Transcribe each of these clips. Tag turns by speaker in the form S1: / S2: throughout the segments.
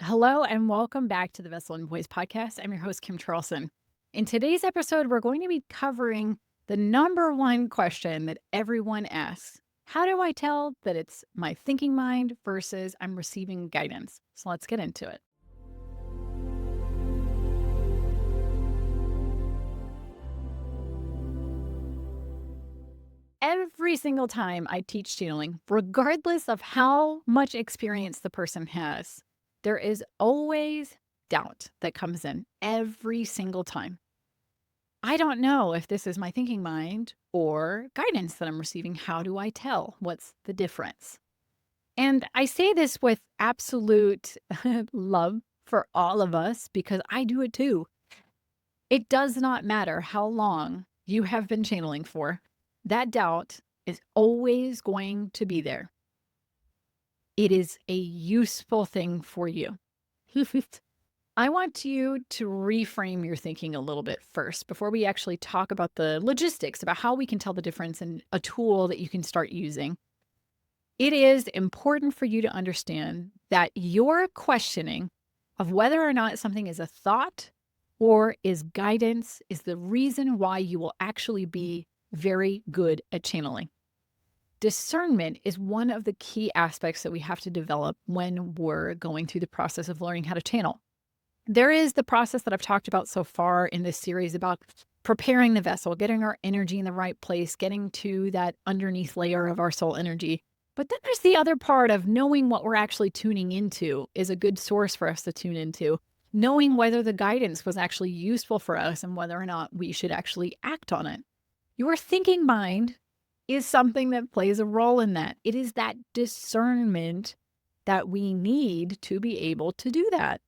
S1: Hello and welcome back to the Vessel and Voice podcast. I'm your host, Kim Charlson. In today's episode, we're going to be covering the number one question that everyone asks. How do I tell that it's my thinking mind versus I'm receiving guidance? So let's get into it. Every single time I teach channeling, regardless of how much experience the person has, there is always doubt that comes in every single time. I don't know if this is my thinking mind or guidance that I'm receiving. How do I tell? What's the difference? And I say this with absolute love for all of us because I do it too. It does not matter how long you have been channeling for, that doubt is always going to be there. It is a useful thing for you. I want you to reframe your thinking a little bit first before we actually talk about the logistics about how we can tell the difference in a tool that you can start using. It is important for you to understand that your questioning of whether or not something is a thought or is guidance is the reason why you will actually be very good at channeling. Discernment is one of the key aspects that we have to develop when we're going through the process of learning how to channel. There is the process that I've talked about so far in this series about preparing the vessel, getting our energy in the right place, getting to that underneath layer of our soul energy. But then there's the other part of knowing what we're actually tuning into is a good source for us to tune into, knowing whether the guidance was actually useful for us and whether or not we should actually act on it. Your thinking mind is something that plays a role in that. It is that discernment that we need to be able to do that.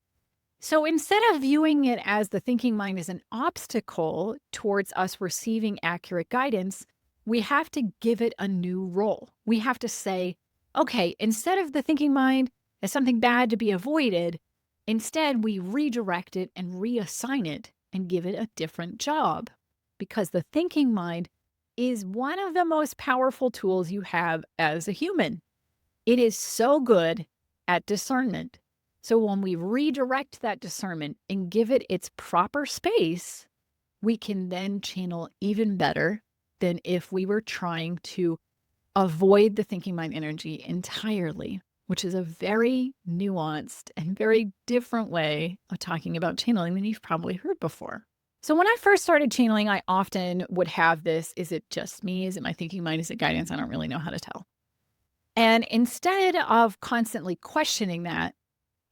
S1: So instead of viewing it as the thinking mind is an obstacle towards us receiving accurate guidance, we have to give it a new role. We have to say, okay, instead of the thinking mind as something bad to be avoided, instead we redirect it and reassign it and give it a different job. Because the thinking mind is one of the most powerful tools you have as a human. It is so good at discernment. So when we redirect that discernment and give it its proper space, we can then channel even better than if we were trying to avoid the thinking mind energy entirely, which is a very nuanced and very different way of talking about channeling than you've probably heard before. So when I first started channeling, I often would have this, is it just me? Is it my thinking mind? Is it guidance? I don't really know how to tell. And instead of constantly questioning that,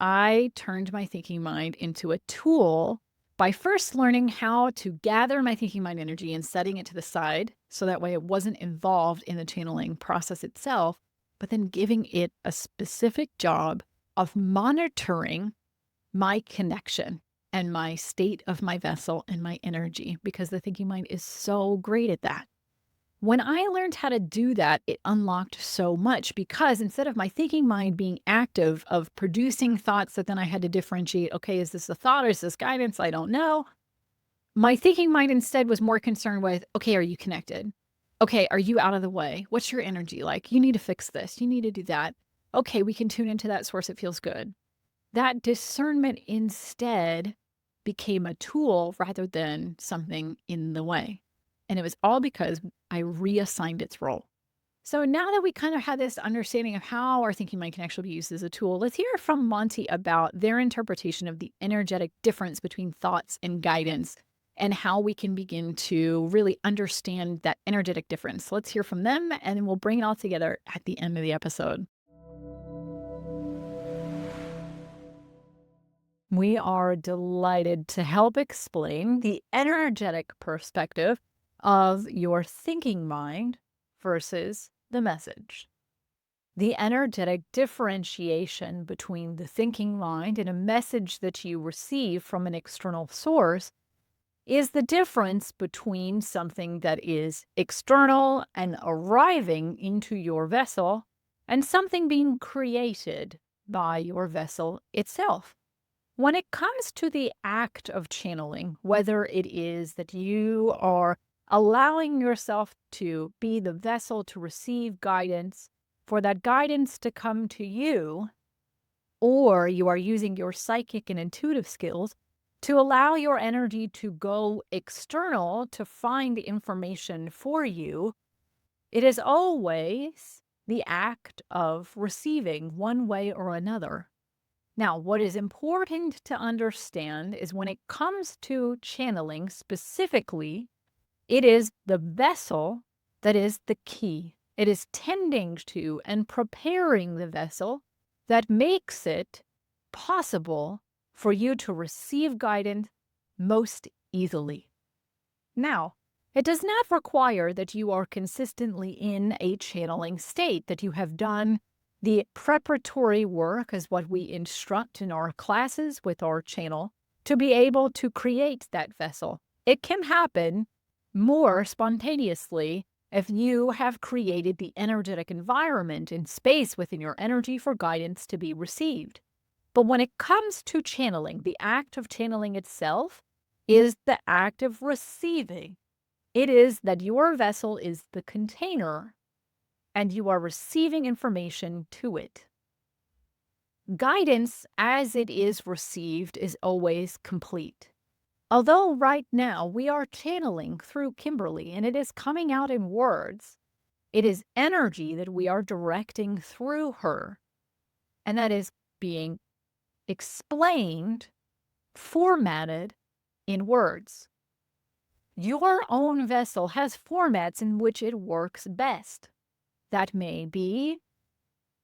S1: I turned my thinking mind into a tool by first learning how to gather my thinking mind energy and setting it to the side so that way it wasn't involved in the channeling process itself, but then giving it a specific job of monitoring my connection and my state of my vessel and my energy, because the thinking mind is so great at that. When I learned how to do that, it unlocked so much because instead of my thinking mind being active of producing thoughts that then I had to differentiate, okay, is this a thought or is this guidance? I don't know. My thinking mind instead was more concerned with, okay, are you connected? Okay, are you out of the way? What's your energy like? You need to fix this. You need to do that. Okay, we can tune into that source. It feels good. That discernment instead became a tool rather than something in the way. And it was all because I reassigned its role. So now that we kind of had this understanding of how our thinking mind can actually be used as a tool, let's hear from Monty about their interpretation of the energetic difference between thoughts and guidance and how we can begin to really understand that energetic difference. Let's hear from them and then we'll bring it all together at the end of the episode. We are delighted to help explain the energetic perspective of your thinking mind versus the message. The energetic differentiation between the thinking mind and a message that you receive from an external source is the difference between something that is external and arriving into your vessel and something being created by your vessel itself. When it comes to the act of channeling, whether it is that you are allowing yourself to be the vessel to receive guidance, for that guidance to come to you, or you are using your psychic and intuitive skills to allow your energy to go external to find the information for you, it is always the act of receiving one way or another. Now, what is important to understand is when it comes to channeling specifically, it is the vessel that is the key. It is tending to and preparing the vessel that makes it possible for you to receive guidance most easily. Now, it does not require that you are consistently in a channeling state, that you have done the preparatory work, as what we instruct in our classes with our channel, to be able to create that vessel. It can happen more spontaneously if you have created the energetic environment and space within your energy for guidance to be received. But when it comes to channeling, the act of channeling itself is the act of receiving. It is that your vessel is the container and you are receiving information to it. Guidance as it is received is always complete. Although right now we are channeling through Kimberly and it is coming out in words, it is energy that we are directing through her, and that is being explained, formatted in words. Your own vessel has formats in which it works best. That may be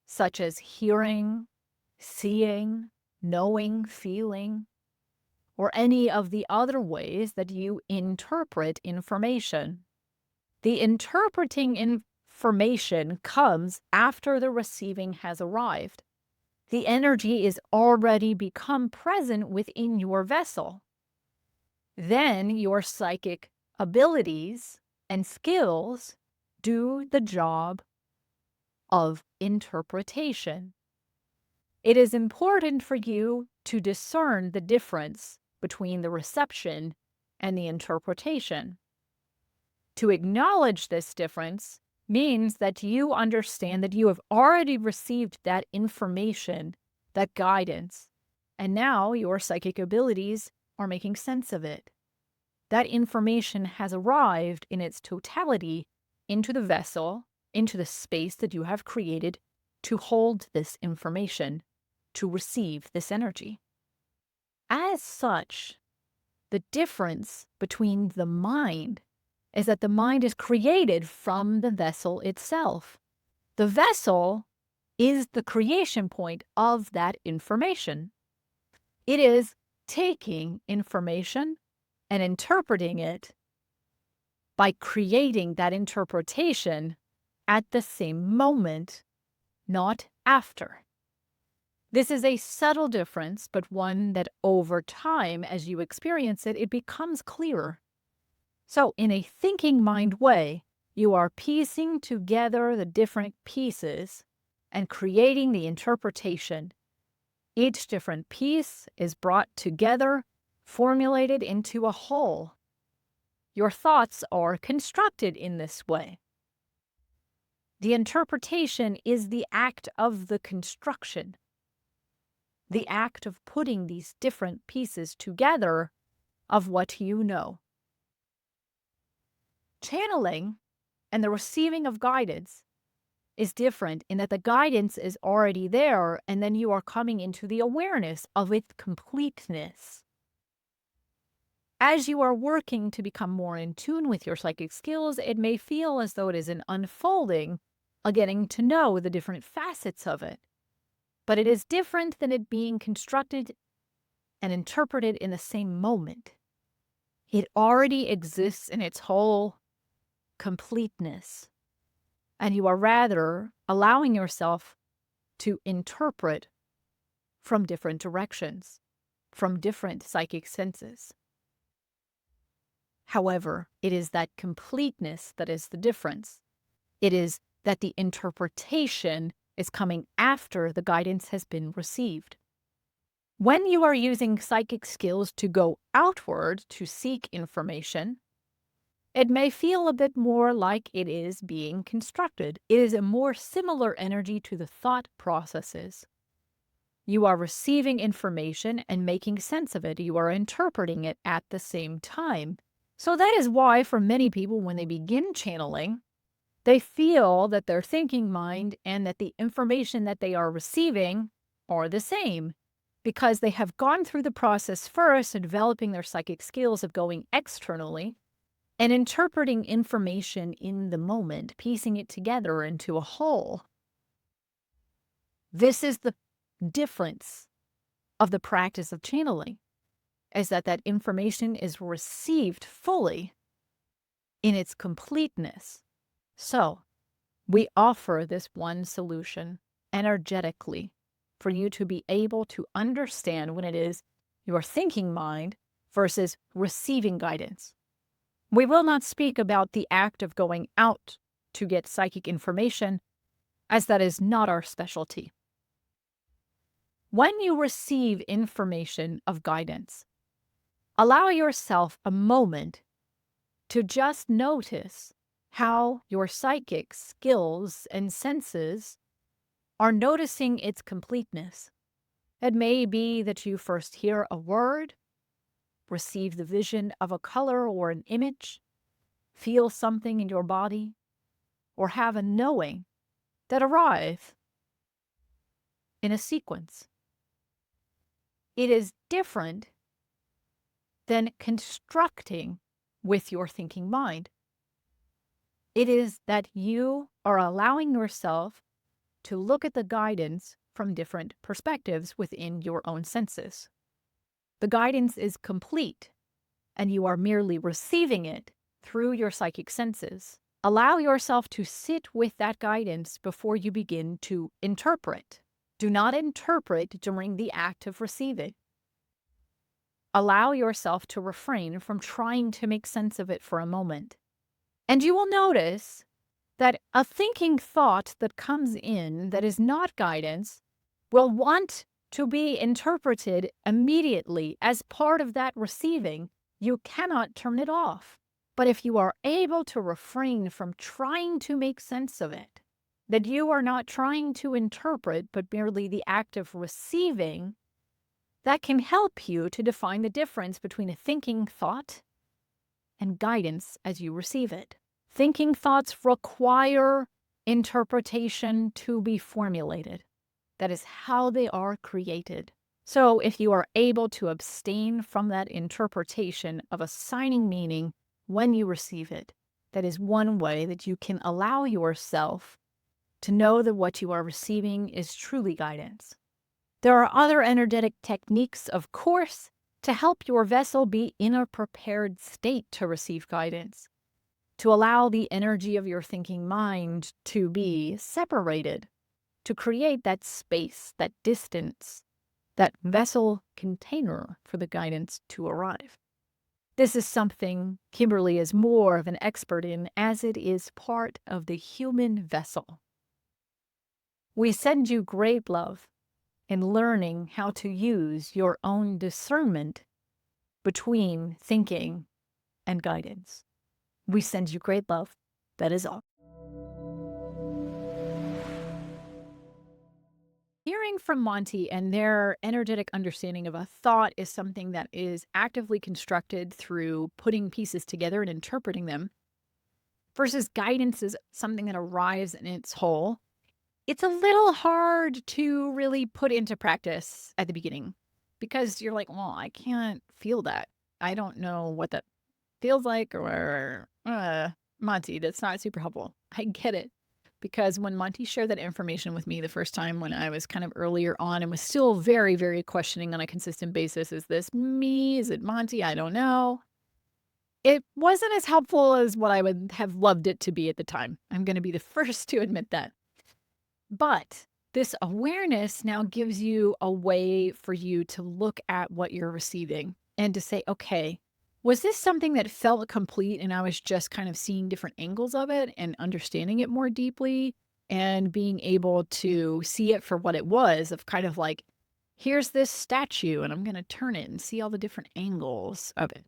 S1: such as hearing, seeing, knowing, feeling, or any of the other ways that you interpret information. The interpreting information comes after the receiving has arrived. The energy is already become present within your vessel. Then your psychic abilities and skills do the job of interpretation. It is important for you to discern the difference between the reception and the interpretation. To acknowledge this difference means that you understand that you have already received that information, that guidance, and now your psychic abilities are making sense of it. That information has arrived in its totality into the vessel, into the space that you have created to hold this information, to receive this energy. As such, the difference between the mind is that the mind is created from the vessel itself. The vessel is the creation point of that information. It is taking information and interpreting it by creating that interpretation at the same moment, not after. This is a subtle difference, but one that over time, as you experience it, it becomes clearer. So, in a thinking mind way, you are piecing together the different pieces and creating the interpretation. Each different piece is brought together, formulated into a whole. Your thoughts are constructed in this way. The interpretation is the act of the construction, the act of putting these different pieces together of what you know. Channeling and the receiving of guidance is different in that the guidance is already there and then you are coming into the awareness of its completeness. As you are working to become more in tune with your psychic skills, it may feel as though it is an unfolding, a getting to know the different facets of it. But it is different than it being constructed and interpreted in the same moment. It already exists in its whole completeness. And you are rather allowing yourself to interpret from different directions, from different psychic senses. However, it is that completeness that is the difference. It is that the interpretation is coming after the guidance has been received. When you are using psychic skills to go outward to seek information, it may feel a bit more like it is being constructed. It is a more similar energy to the thought processes. You are receiving information and making sense of it. You are interpreting it at the same time. So that is why for many people, when they begin channeling, they feel that their thinking mind and that the information that they are receiving are the same because they have gone through the process first of developing their psychic skills of going externally and interpreting information in the moment, piecing it together into a whole. This is the difference of the practice of channeling, is that that information is received fully in its completeness. So we offer this one solution energetically for you to be able to understand when it is your thinking mind versus receiving guidance. We will not speak about the act of going out to get psychic information, as that is not our specialty. When you receive information of guidance, allow yourself a moment to just notice how your psychic skills and senses are noticing its completeness. It may be that you first hear a word, receive the vision of a color or an image, feel something in your body, or have a knowing that arrive in a sequence. It is different than constructing with your thinking mind. It is that you are allowing yourself to look at the guidance from different perspectives within your own senses. The guidance is complete, and you are merely receiving it through your psychic senses. Allow yourself to sit with that guidance before you begin to interpret. Do not interpret during the act of receiving. Allow yourself to refrain from trying to make sense of it for a moment. And you will notice that a thinking thought that comes in that is not guidance will want to be interpreted immediately as part of that receiving. You cannot turn it off. But if you are able to refrain from trying to make sense of it, that you are not trying to interpret, but merely the act of receiving, that can help you to define the difference between a thinking thought and guidance as you receive it. Thinking thoughts require interpretation to be formulated. That is how they are created. So if you are able to abstain from that interpretation of assigning meaning when you receive it, that is one way that you can allow yourself to know that what you are receiving is truly guidance. There are other energetic techniques, of course, to help your vessel be in a prepared state to receive guidance, to allow the energy of your thinking mind to be separated, to create that space, that distance, that vessel container for the guidance to arrive. This is something Kimberly is more of an expert in, as it is part of the human vessel. We send you great love in learning how to use your own discernment between thinking and guidance. We send you great love. That is all. Hearing from Monty and their energetic understanding of a thought is something that is actively constructed through putting pieces together and interpreting them, versus guidance is something that arrives in its whole. It's a little hard to really put into practice at the beginning because you're like, well, I can't feel that. I don't know what that feels like, or Monty, that's not super helpful. I get it. Because when Monty shared that information with me the first time when I was kind of earlier on and was still very, very questioning on a consistent basis, is this me? Is it Monty? I don't know. It wasn't as helpful as what I would have loved it to be at the time. I'm going to be the first to admit that. But this awareness now gives you a way for you to look at what you're receiving and to say, okay, was this something that felt complete and I was just kind of seeing different angles of it and understanding it more deeply and being able to see it for what it was, of kind of like, here's this statue and I'm going to turn it and see all the different angles of it?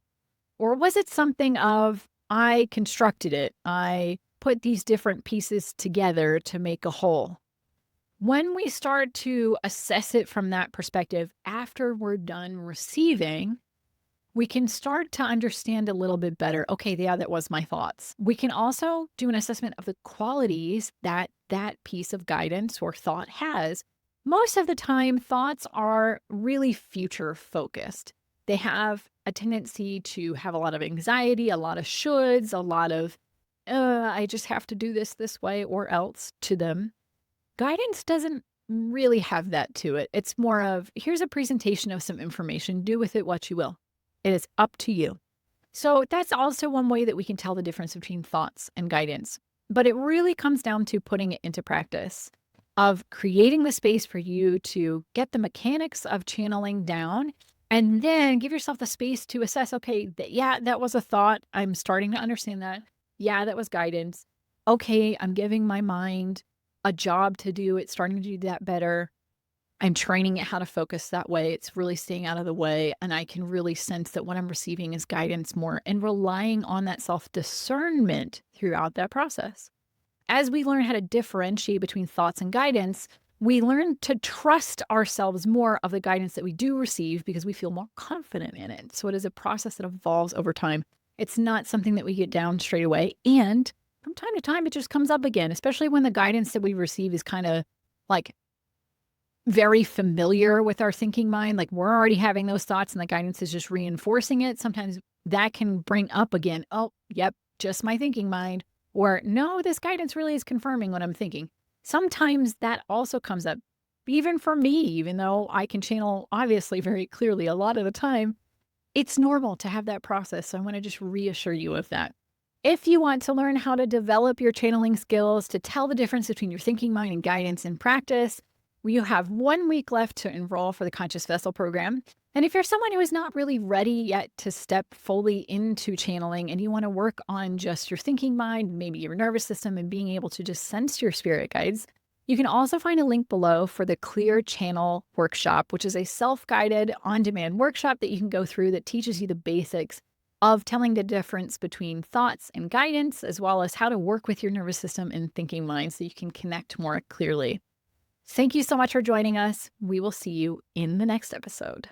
S1: Or was it something of, I constructed it, I put these different pieces together to make a whole? When we start to assess it from that perspective after we're done receiving, we can start to understand a little bit better. Okay, yeah, that was my thoughts. We can also do an assessment of the qualities that that piece of guidance or thought has. Most of the time, thoughts are really future focused. They have a tendency to have a lot of anxiety, a lot of shoulds, a lot of, I just have to do this way or else to them. Guidance doesn't really have that to it. It's more of, here's a presentation of some information, do with it what you will. It is up to you. So that's also one way that we can tell the difference between thoughts and guidance. But it really comes down to putting it into practice, of creating the space for you to get the mechanics of channeling down and then give yourself the space to assess, okay, yeah, that was a thought. I'm starting to understand that. Yeah, that was guidance. Okay, I'm giving my mind a job to do. It's starting to do that better. I'm training it how to focus that way. It's really staying out of the way. And I can really sense that what I'm receiving is guidance more and relying on that self discernment throughout that process. As we learn how to differentiate between thoughts and guidance, we learn to trust ourselves more of the guidance that we do receive because we feel more confident in it. So it is a process that evolves over time. It's not something that we get down straight away. And from time to time, it just comes up again, especially when the guidance that we receive is kind of like very familiar with our thinking mind. Like we're already having those thoughts and the guidance is just reinforcing it. Sometimes that can bring up again, oh, yep, just my thinking mind. Or no, this guidance really is confirming what I'm thinking. Sometimes that also comes up, even for me, even though I can channel obviously very clearly a lot of the time. It's normal to have that process. So I want to just reassure you of that. If you want to learn how to develop your channeling skills to tell the difference between your thinking mind and guidance in practice, you have 1 week left to enroll for the Conscious Vessel program. And if you're someone who is not really ready yet to step fully into channeling and you want to work on just your thinking mind, maybe your nervous system, and being able to just sense your spirit guides, you can also find a link below for the Clear Channel Workshop, which is a self-guided, on-demand workshop that you can go through that teaches you the basics of telling the difference between thoughts and guidance, as well as how to work with your nervous system and thinking mind so you can connect more clearly. Thank you so much for joining us. We will see you in the next episode.